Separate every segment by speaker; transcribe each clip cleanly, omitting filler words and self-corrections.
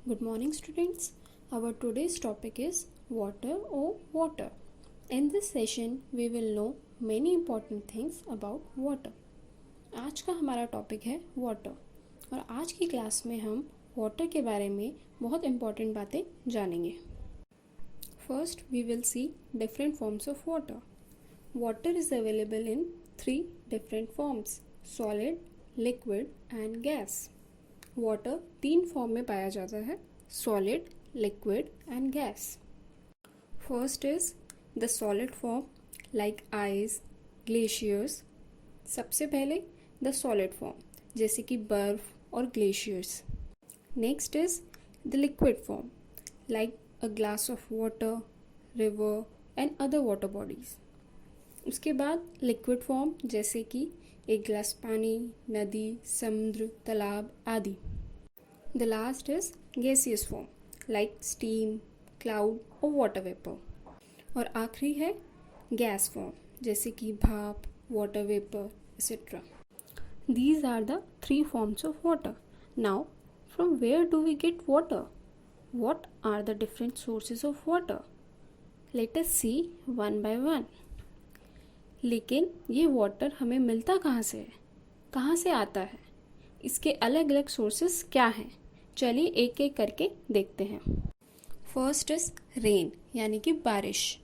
Speaker 1: Good morning, students. Our today's topic is water or water. In this session, we will know many important things about water. आज का हमारा topic है water और आज की class में हम वाटर के बारे में बहुत इम्पॉर्टेंट बातें जानेंगे. First, we will see different forms of water. Water is available in three different forms: solid, liquid and gas. Water तीन फॉर्म में पाया जाता है: solid, liquid and gas. First is the solid form like ice, glaciers. सबसे पहले the solid form जैसे कि बर्फ और glaciers. Next is the liquid form like a glass of water, river and other water bodies. उसके बाद liquid form जैसे कि एक गिलास पानी, नदी, समुद्र, तालाब आदि. The last is gaseous form like steam, cloud और वाटर वेपर. और आखिरी है गैस फॉर्म जैसे कि भाप, water vapour etcetera. These are the three forms of water. Now, from where do we get water? What are the different sources of water? Let us see one by one. लेकिन ये water हमें मिलता कहाँ से है, कहाँ से आता है, इसके अलग अलग सोर्सेस क्या हैं? चलिए एक एक करके देखते हैं. फर्स्ट इज रेन यानी कि बारिश.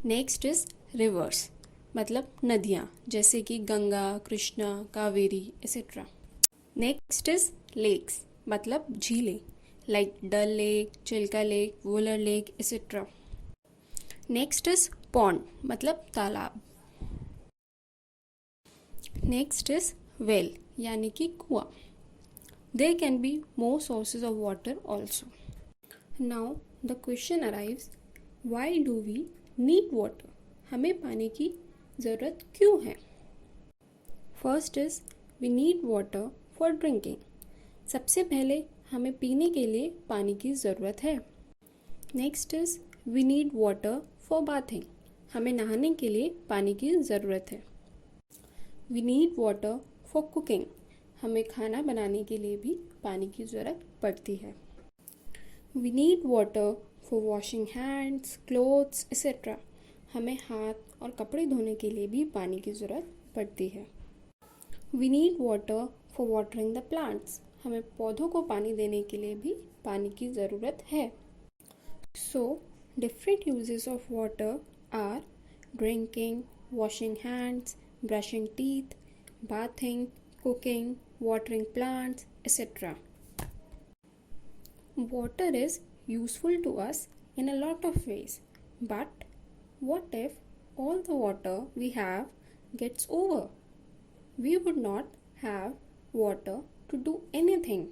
Speaker 1: नेक्स्ट इज रिवर्स मतलब नदियाँ जैसे कि Ganga, Krishna, Kaveri etcetera. Next is lakes मतलब झीलें like Dal lake, Chilka lake, Wular lake etcetera. Next is pond मतलब तालाब. नेक्स्ट इज वेल यानी कि कुआं. There can be more sources of water also. Now the question arises, why do we need water? हमें पानी की ज़रूरत क्यों है? First is we need water for drinking. सबसे पहले हमें पीने के लिए पानी की ज़रूरत है. Next is we need water for bathing. हमें नहाने के लिए पानी की ज़रूरत है. We need water for cooking. हमें खाना बनाने के लिए भी पानी की ज़रूरत पड़ती है. We need water for washing hands, clothes etcetera. हमें हाथ और कपड़े धोने के लिए भी पानी की ज़रूरत पड़ती है. We need water for watering the plants. हमें पौधों को पानी देने के लिए भी पानी की ज़रूरत है. सो different uses of water are drinking, washing hands, brushing teeth, bathing, cooking, watering plants, etc. Water is useful to us in a lot of ways. But what if all the water we have gets over? We would not have water to do anything.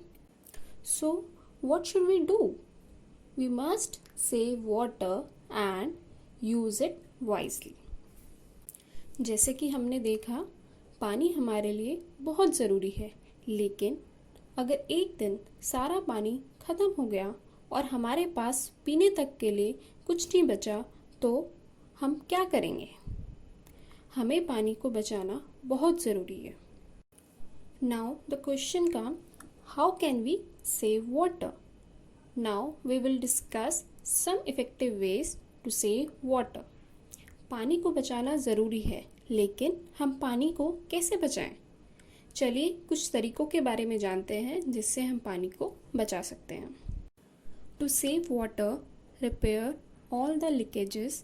Speaker 1: So what should we do? We must save water and use it wisely. जैसे कि हमने देखा, पानी हमारे लिए बहुत ज़रूरी है, लेकिन अगर एक दिन सारा पानी ख़त्म हो गया और हमारे पास पीने तक के लिए कुछ नहीं बचा तो हम क्या करेंगे? हमें पानी को बचाना बहुत ज़रूरी है. Now the question comes, how can we save water? Now we will discuss some effective ways to save water. पानी को बचाना ज़रूरी है, लेकिन हम पानी को कैसे बचाएं? चलिए कुछ तरीकों के बारे में जानते हैं जिससे हम पानी को बचा सकते हैं. To save water, repair all the leakages,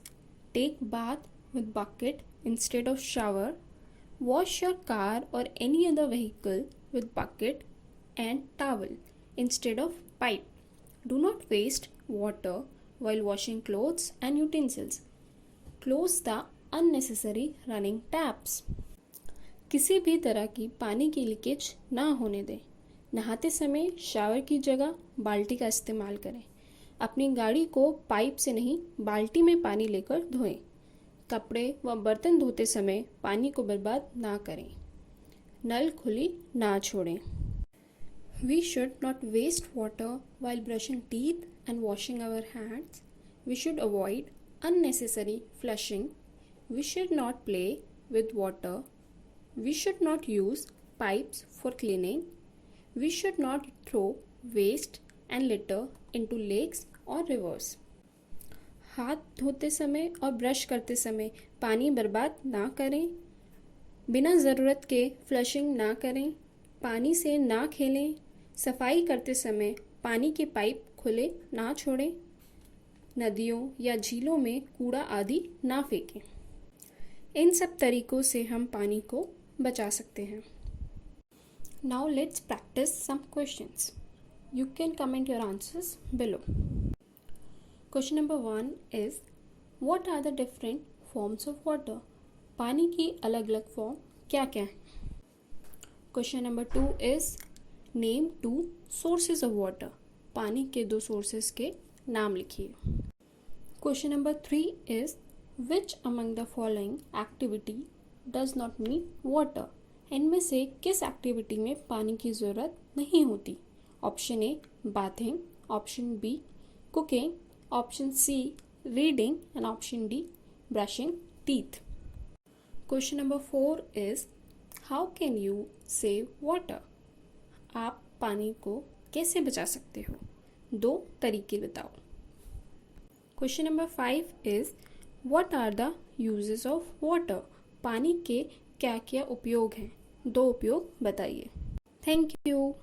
Speaker 1: take bath with bucket instead of shower, wash your car or any other vehicle with bucket and towel instead of pipe. Do not waste water while washing clothes and utensils. Close the unnecessary running taps. किसी भी तरह की पानी की leakage ना होने दें. नहाते समय शावर की जगह बाल्टी का इस्तेमाल करें. अपनी गाड़ी को पाइप से नहीं बाल्टी में पानी लेकर धोएं. कपड़े व बर्तन धोते समय पानी को बर्बाद ना करें. नल खुली ना छोड़ें. We should not waste water while brushing teeth and washing our hands. We should avoid unnecessary flushing. We should not play with water. We should not use pipes for cleaning. We should not throw waste and litter into lakes or rivers. हाथ धोते समय और brush करते समय पानी बर्बाद ना करें. बिना ज़रूरत के फ्लशिंग ना करें. पानी से ना खेलें. सफाई करते समय पानी के पाइप खुले ना छोड़ें. नदियों या झीलों में कूड़ा आदि ना फेंकें. इन सब तरीकों से हम पानी को बचा सकते हैं. Now let's practice some questions. You can comment your answers below. Question number 1 is, what are the different forms of water? पानी की अलग अलग फॉर्म क्या क्या है? Question number 2 is, name 2 sources of water. पानी के 2 sources के नाम लिखिए. Question number 3 is, which among the following activity does not need water? इनमें से किस एक्टिविटी में पानी की ज़रूरत नहीं होती? Option A bathing, option B cooking, option C reading and option D brushing teeth. Question number 4 is, how can you save water? आप पानी को कैसे बचा सकते हो? 2 तरीके बताओ. Question number 5 is, what are the uses of water? पानी के क्या क्या उपयोग हैं? 2 उपयोग बताइए. Thank you.